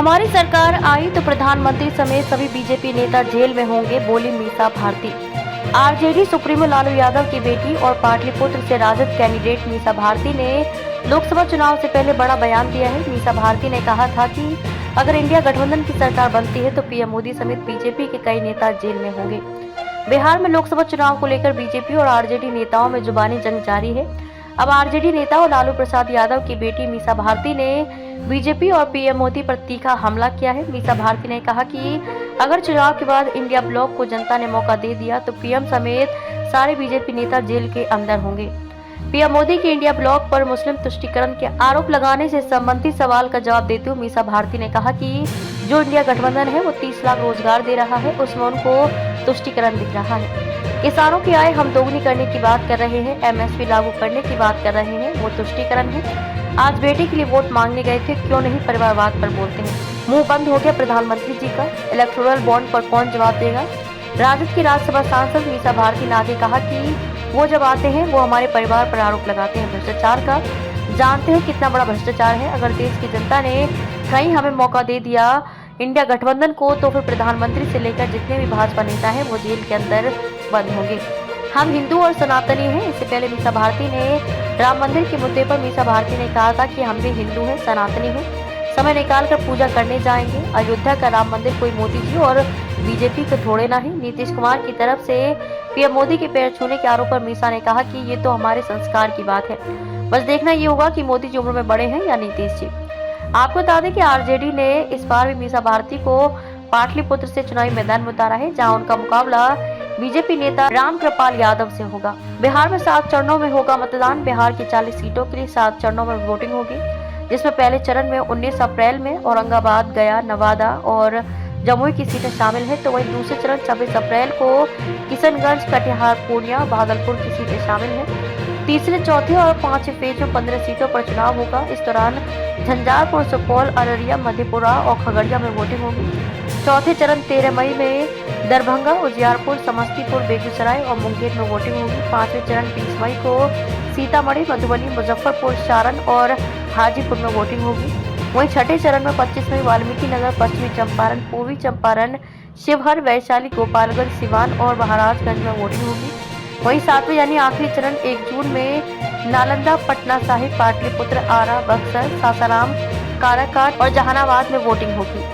हमारी सरकार आई तो प्रधानमंत्री समेत सभी बीजेपी नेता जेल में होंगे, बोली मीसा भारती। आरजेडी सुप्रीमो लालू यादव की बेटी और पाटलिपुत्र से राजद कैंडिडेट मीसा भारती ने लोकसभा चुनाव से पहले बड़ा बयान दिया है। मीसा भारती ने कहा था कि अगर इंडिया गठबंधन की सरकार बनती है तो पीएम मोदी समेत बीजेपी के कई नेता जेल में होंगे। बिहार में लोकसभा चुनाव को लेकर बीजेपी और आरजेडी नेताओं में जुबानी जंग जारी है। अब आरजेडी नेता और लालू प्रसाद यादव की बेटी मीसा भारती ने बीजेपी और पीएम मोदी पर तीखा हमला किया है। मीसा भारती ने कहा कि अगर चुनाव के बाद इंडिया ब्लॉक को जनता ने मौका दे दिया तो पीएम समेत सारे बीजेपी नेता जेल के अंदर होंगे। पीएम मोदी के इंडिया ब्लॉक पर मुस्लिम तुष्टीकरण के आरोप लगाने से संबंधित सवाल का जवाब देते हुए मीसा भारती ने कहा कि जो इंडिया गठबंधन है वो 30 लाख रोजगार दे रहा है, उसमें उनको तुष्टीकरण दिख रहा है। किसानों की आय हम दोगुनी करने की बात कर रहे हैं, एमएसपी लागू करने की बात कर रहे हैं, वो तुष्टीकरण है। आज बेटे के लिए वोट मांगने गए थे, क्यों नहीं परिवारवाद पर बोलते हैं। मुंह बंद हो गया प्रधानमंत्री जी का। इलेक्टोरल बॉन्ड पर कौन जवाब देगा। राजद की राज्यसभा सांसद मीसा भारती ने आगे कहा कि वो जब आते हैं वो हमारे परिवार पर आरोप लगाते हैं भ्रष्टाचार का। जानते हैं कितना बड़ा भ्रष्टाचार है। अगर देश की जनता ने कहीं हमें मौका दे दिया इंडिया गठबंधन को तो फिर प्रधानमंत्री से लेकर जितने भी भाजपा नेता हैं वो जेल के अंदर बंद होंगे। हम हिंदू और सनातनी हैं। इससे पहले मीसा भारती ने राम मंदिर के मुद्दे पर मीसा भारती ने कहा था कि हम भी हिंदू हैं, सनातनी हैं, समय निकाल कर पूजा करने जाएंगे। अयोध्या का राम मंदिर कोई मोदी जी और बीजेपी को थोड़े ना ही। नीतीश कुमार की तरफ से पीएम मोदी के पैर छूने के आरोप पर मीसा ने कहा कि ये तो हमारे संस्कार की बात है, बस देखना ये होगा कि मोदी जी उम्र में बड़े हैं या नीतीश जी। आपको बता दें कि आरजेडी ने इस बार भी मीसा भारती को पाटलिपुत्र से चुनावी मैदान में उतारा है, जहां उनका मुकाबला बीजेपी नेता रामकृपाल यादव से होगा। बिहार में 7 चरणों में होगा मतदान। बिहार की 40 सीटों के लिए 7 चरणों में वोटिंग होगी, जिसमें पहले चरण में 19 अप्रैल में औरंगाबाद, गया, नवादा और जमुई की सीटें शामिल हैं, तो वहीं दूसरे चरण 26 अप्रैल को किशनगंज, कटिहार, पूर्णिया, भागलपुर की सीटें शामिल हैं। तीसरे, चौथे और पांचवें फेज में 15 सीटों पर चुनाव होगा। इस दौरान झंझारपुर, सुपौल, अररिया, मधेपुरा और खगड़िया में वोटिंग होगी। चौथे चरण 13 मई में दरभंगा, उजियारपुर, समस्तीपुर, बेगूसराय और मुंगेर में वोटिंग होगी। 5वें चरण 20 मई को सीतामढ़ी, मधुबनी, मुजफ्फरपुर, सारण और हाजीपुर में वोटिंग होगी। वहीं छठे चरण में 25 मई वाल्मीकि नगर, पश्चिमी चंपारण, पूर्वी चंपारण, शिवहर, वैशाली, गोपालगंज, सिवान और महाराजगंज में वोटिंग होगी। वहीं 7वें यानी आखिरी चरण 1 जून में नालंदा, पटना साहिब, पाटलिपुत्र, आरा, बक्सर, सासाराम, काराकाट और जहानाबाद में वोटिंग होगी।